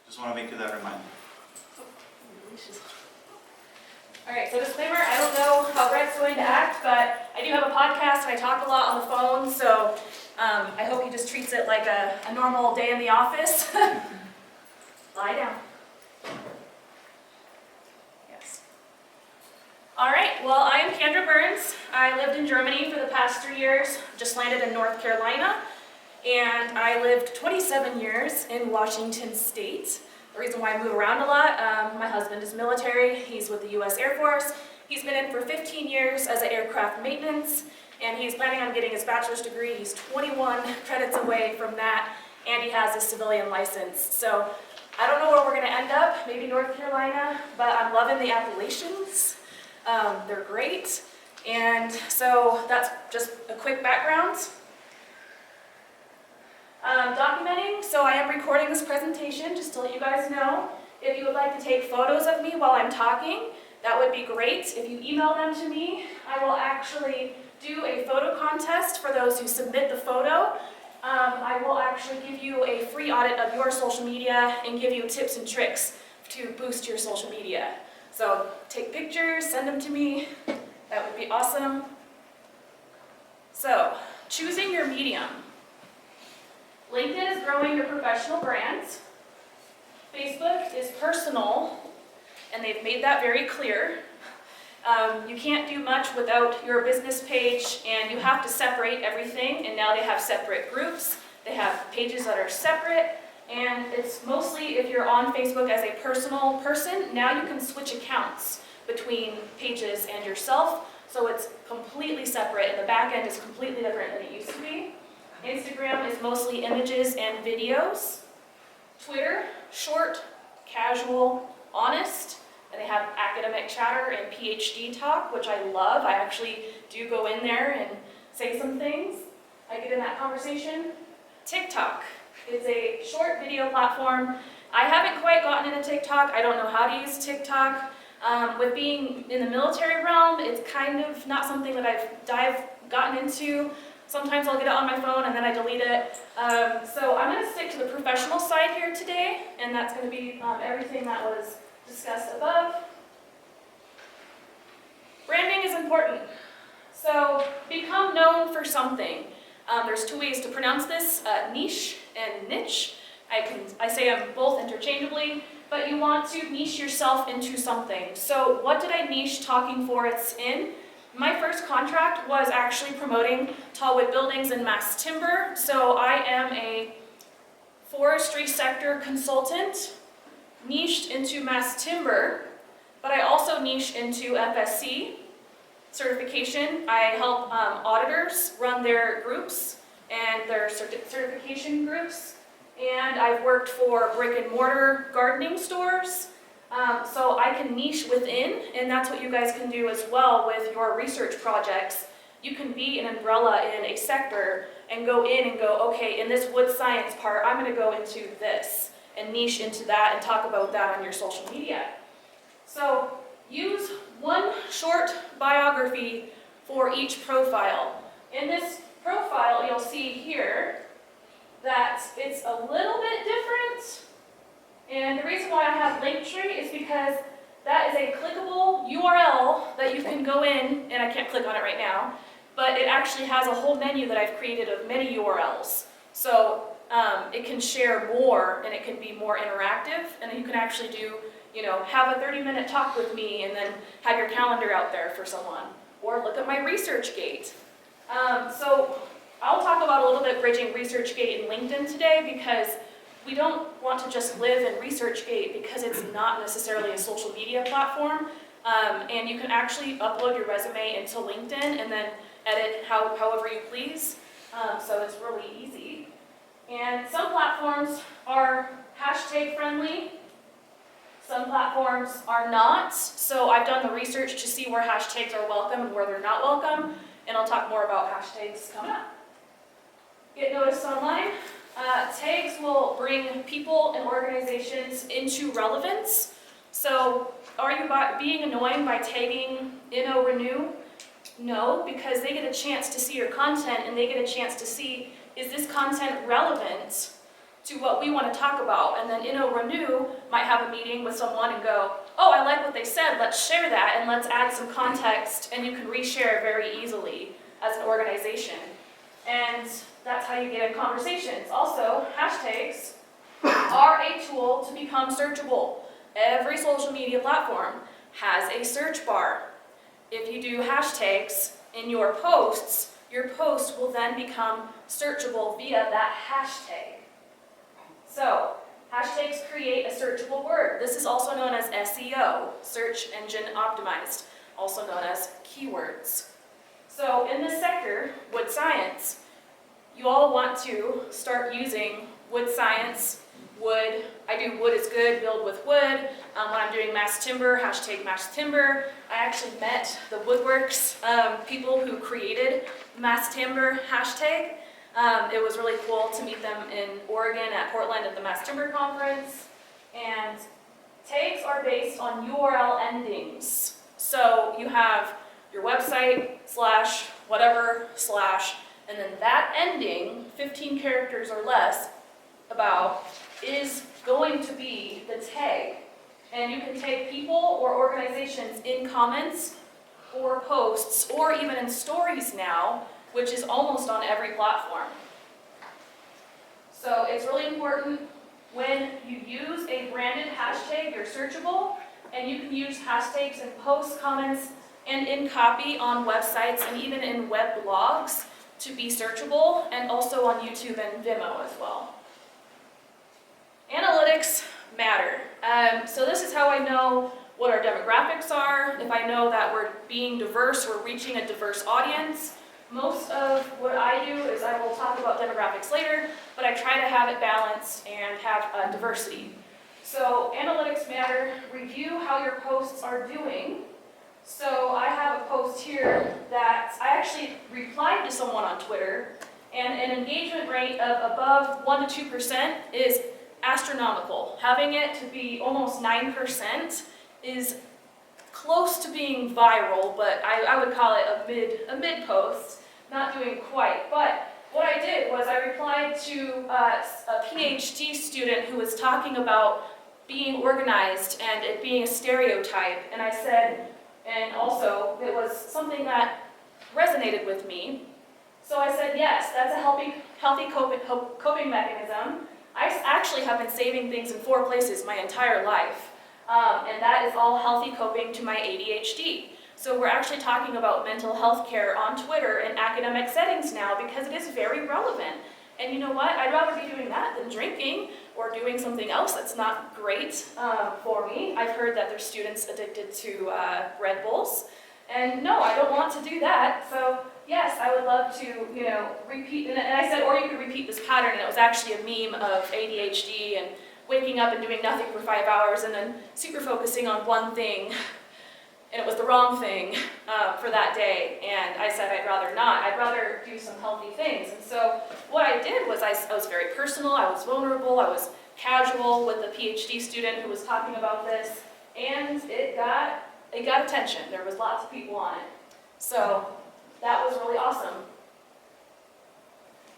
Just want to make you that reminder. All right, so disclaimer, I don't know how Brett's going to act, but I do have a podcast and I talk a lot on the phone, so I hope he just treats it like a normal day in the office. Lie down. Yes. All right, well, I am Candra Burns. I lived in Germany for the past 3 years, just landed in North Carolina, and I lived 27 years in Washington State. The reason why I move around a lot, my husband is military, he's with the US Air Force. He's been in for 15 years as an aircraft maintenance, and he's planning on getting his bachelor's degree. He's 21 credits away from that, and he has a civilian license. So I don't know where we're gonna end up, maybe North Carolina, but I'm loving the Appalachians. They're great. And so that's just a quick background. Documenting, so I am recording this presentation just to let you guys know. If you would like to take photos of me while I'm talking, that would be great. If you email them to me, I will actually do a photo contest for those who submit the photo. I will actually give you a free audit of your social media and give you tips and tricks to boost your social media. So take pictures, send them to me. That would be awesome. So, choosing your medium. LinkedIn is growing your professional brand. Facebook is personal, and they've made that very clear. You can't do much without your business page, and you have to separate everything, and now they have separate groups. They have pages that are separate, and it's mostly if you're on Facebook as a personal person, now you can switch accounts between pages and yourself, so it's completely separate, and the back end is completely different than it used to be. Instagram is mostly images and videos. Twitter, short, casual, honest, and they have academic chatter and PhD talk, which I love. I actually do go in there and say some things. I get in that conversation. TikTok is a short video platform. I haven't quite gotten into TikTok. I don't know how to use TikTok. With being in the military realm, it's kind of not something that I've gotten into. Sometimes I'll get it on my phone and then I delete it. So I'm going to stick to the professional side here today, and that's going to be everything that was discussed above. Branding is important. So become known for something. There's two ways to pronounce this, niche and niche. I say them both interchangeably, but you want to niche yourself into something. So what did I niche Talking Forests in? My first contract was actually promoting tall wood buildings and mass timber. So I am a forestry sector consultant, niched into mass timber, but I also niche into FSC certification. I help auditors run their groups and their certification groups. And I've worked for brick and mortar gardening stores. So I can niche within, and that's what you guys can do as well with your research projects. You can be an umbrella in a sector and go in and go, okay, in this wood science part, I'm going to go into this and niche into that and talk about that on your social media. So use one short biography for each profile. In this profile, you'll see here that it's a little bit different. And the reason why I have Linktree is because that is a clickable URL that you can go in, and I can't click on it right now, but it actually has a whole menu that I've created of many URLs. So it can share more, and it can be more interactive, and you can actually do, have a 30-minute talk with me, and then have your calendar out there for someone, or look at my ResearchGate. So I'll talk about a little bit bridging ResearchGate and LinkedIn today, because we don't want to just live in ResearchGate because it's not necessarily a social media platform, and you can actually upload your resume into LinkedIn and then edit however you please, so it's really easy. And some platforms are hashtag friendly, some platforms are not, so I've done the research to see where hashtags are welcome and where they're not welcome, and I'll talk more about hashtags coming up. Get noticed online. Tags will bring people and organizations into relevance. So are you being annoying by tagging InnoRenew? No, because they get a chance to see your content, and they get a chance to see, is this content relevant to what we want to talk about. And then Renew might have a meeting with someone and go, oh, I like what they said, let's share that and let's add some context, and you can reshare very easily as an organization. And that's how you get in conversations. Also, hashtags are a tool to become searchable. Every social media platform has a search bar. If you do hashtags in your posts, your post will then become searchable via that hashtag. So, hashtags create a searchable word. This is also known as SEO, search engine optimized, also known as keywords. So in this sector, wood science, you all want to start using wood science, wood. I do wood is good, build with wood. When I'm doing mass timber, hashtag mass timber. I actually met the Woodworks people who created mass timber hashtag. It was really cool to meet them in Oregon at Portland at the Mass Timber Conference. And tags are based on URL endings. So you have your website / whatever / and then that ending, 15 characters or less, about, is going to be the tag. And you can tag people or organizations in comments or posts or even in stories now, which is almost on every platform. So it's really important when you use a branded hashtag, you're searchable, and you can use hashtags in posts, comments, and in copy on websites and even in web blogs to be searchable, and also on YouTube and Vimeo as well. Analytics matter. So this is how I know what our demographics are, if I know that we're being diverse, we're reaching a diverse audience. Most of what I do is I will talk about demographics later, but I try to have it balanced and have diversity. So analytics matter. Review how your posts are doing. So I have a post here that I actually replied to someone on Twitter, and an engagement rate of above 1 to 2% is astronomical. Having it to be almost 9% is close to being viral, but I would call it a mid post, not doing quite. But what I did was I replied to a PhD student who was talking about being organized and it being a stereotype, and I said, and also it was something that resonated with me. So I said, yes, that's a healthy coping mechanism. I actually have been saving things in 4 places my entire life. And that is all healthy coping to my ADHD. So we're actually talking about mental health care on Twitter in academic settings now because it is very relevant. And you know what? I'd rather be doing that than drinking or doing something else that's not great for me. I've heard that there's students addicted to Red Bulls. And no, I don't want to do that. So yes, I would love to, repeat. And I said, or you could repeat this pattern. And it was actually a meme of ADHD and waking up and doing nothing for 5 hours and then super focusing on one thing, and it was the wrong thing for that day, and I said I'd rather not. I'd rather do some healthy things. And so what I did was I was very personal, I was vulnerable, I was casual with the PhD student who was talking about this, and it got attention. There was lots of people on it. So that was really awesome.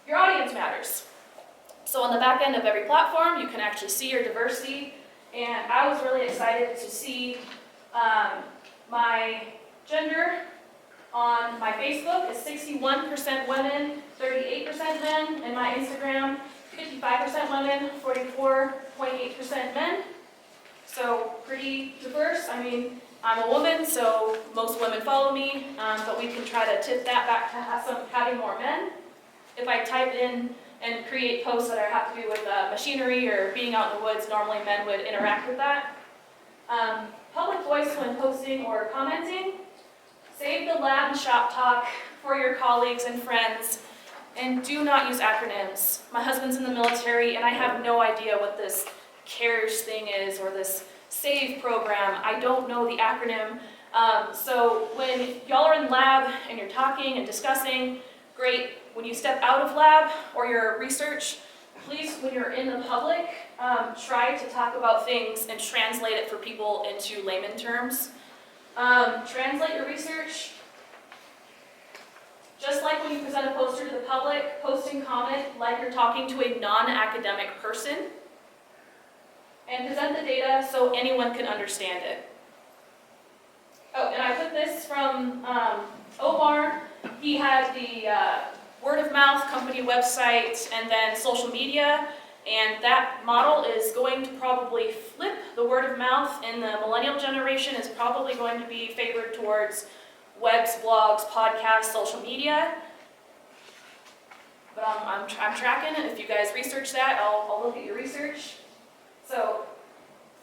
Your audience matters. So on the back end of every platform, you can actually see your diversity, and I was really excited to see my gender on my Facebook is 61% women, 38% men, and my Instagram, 55% women, 44.8% men. So pretty diverse. I mean, I'm a woman, so most women follow me, but we can try to tip that back to having more men. If I type in and create posts that have to do with machinery or being out in the woods, normally men would interact with that. Public voice when posting or commenting. Save the lab and shop talk for your colleagues and friends, and do not use acronyms. My husband's in the military, and I have no idea what this CARES thing is or this SAVE program. I don't know the acronym. So when y'all are in lab and you're talking and discussing, great. When you step out of lab or your research, please, when you're in the public, try to talk about things and translate it for people into layman terms. Translate your research. Just like when you present a poster to the public, post and comment like you're talking to a non-academic person. And present the data so anyone can understand it. Oh, and I put this from Omar. He had the word of mouth company website and then social media. And that model is going to probably flip. The word of mouth in the millennial generation is probably going to be favored towards webs, blogs, podcasts, social media. But I'm tracking it. If you guys research that, I'll look at your research. So,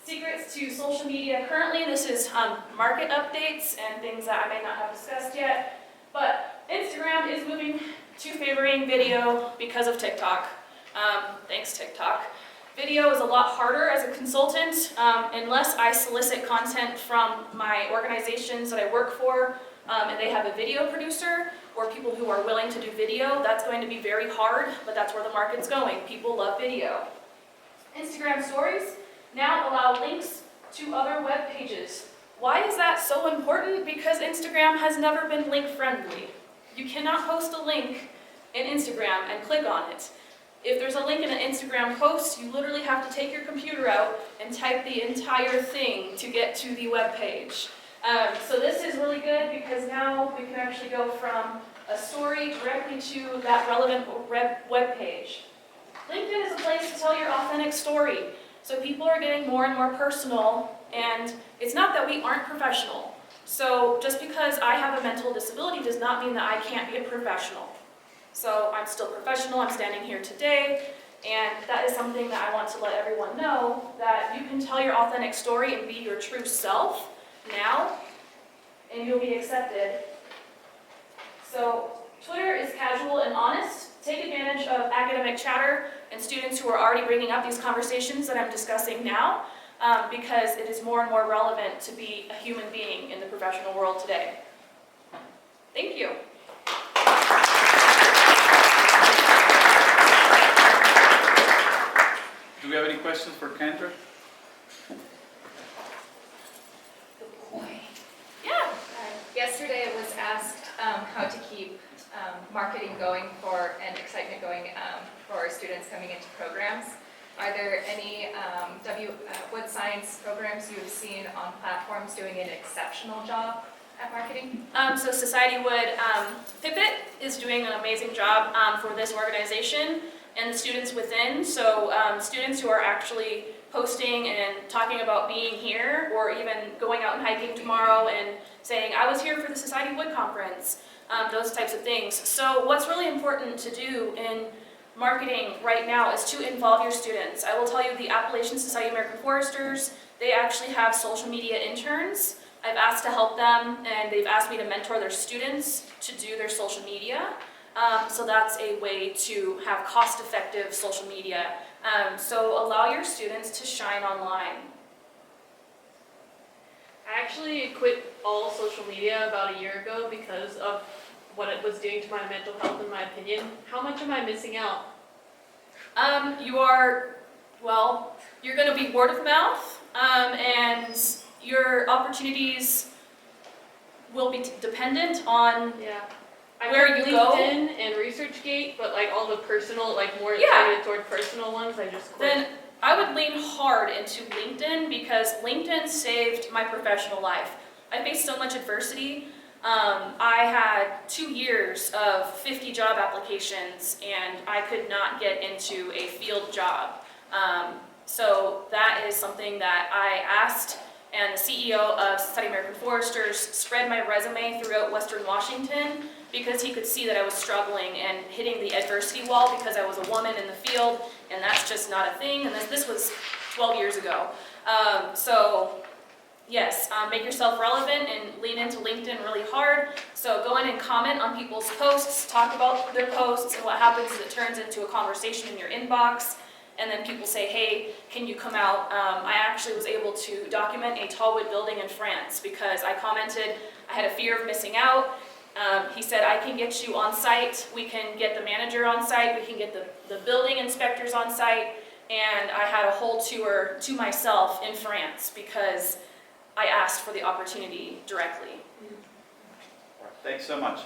secrets to social media. Currently, this is market updates and things that I may not have discussed yet. But Instagram is moving to favoring video because of TikTok. Thanks, TikTok. Video is a lot harder as a consultant. Unless I solicit content from my organizations that I work for, and they have a video producer or people who are willing to do video, that's going to be very hard, but that's where the market's going. People love video. Instagram stories now allow links to other web pages. Why is that so important? Because Instagram has never been link friendly. You cannot post a link in Instagram and click on it. If there's a link in an Instagram post, you literally have to take your computer out and type the entire thing to get to the web page. So this is really good because now we can actually go from a story directly to that relevant web page. LinkedIn is a place to tell your authentic story. So people are getting more and more personal, and it's not that we aren't professional. So just because I have a mental disability does not mean that I can't be a professional. So I'm still professional, I'm standing here today, and that is something that I want to let everyone know, that you can tell your authentic story and be your true self now, and you'll be accepted. So Twitter is casual and honest. Take advantage of academic chatter and students who are already bringing up these conversations that I'm discussing now, because it is more and more relevant to be a human being in the professional world today. Thank you. Do we have any questions for Candra? Yeah. Yesterday it was asked how to keep marketing going for and excitement going for students coming into programs. Are there any Wood Science programs you have seen on platforms doing an exceptional job at marketing? So Society Wood, Pipit is doing an amazing job for this organization and the students within. So students who are actually posting and talking about being here, or even going out and hiking tomorrow and saying, I was here for the Society Wood conference, those types of things. So what's really important to do in marketing right now is to involve your students. I will tell you, the Appalachian Society of American Foresters, they actually have social media interns. I've asked to help them, and they've asked me to mentor their students to do their social media. So that's a way to have cost-effective social media. So allow your students to shine online. I actually quit all social media about a year ago because of what it was doing to my mental health, in my opinion. How much am I missing out? You're going to be word of mouth, and your opportunities will be dependent on I where heard you go. LinkedIn and ResearchGate, but like all the personal, like more targeted toward personal ones, I just quit. Then I would lean hard into LinkedIn, because LinkedIn saved my professional life. I faced so much adversity. I had 2 years of 50 job applications, and I could not get into a field job. So that is something that I asked, and the CEO of Society of American Foresters spread my resume throughout Western Washington, because he could see that I was struggling and hitting the adversity wall because I was a woman in the field, and that's just not a thing, and this was 12 years ago. Yes, make yourself relevant and lean into LinkedIn really hard. So go in and comment on people's posts, talk about their posts, and what happens is it turns into a conversation in your inbox, and then people say, hey, can you come out? I actually was able to document a tall wood building in France because I commented I had a fear of missing out. He said, I can get you on site, we can get the manager on site, we can get the building inspectors on site, and I had a whole tour to myself in France because I asked for the opportunity directly. Thanks so much.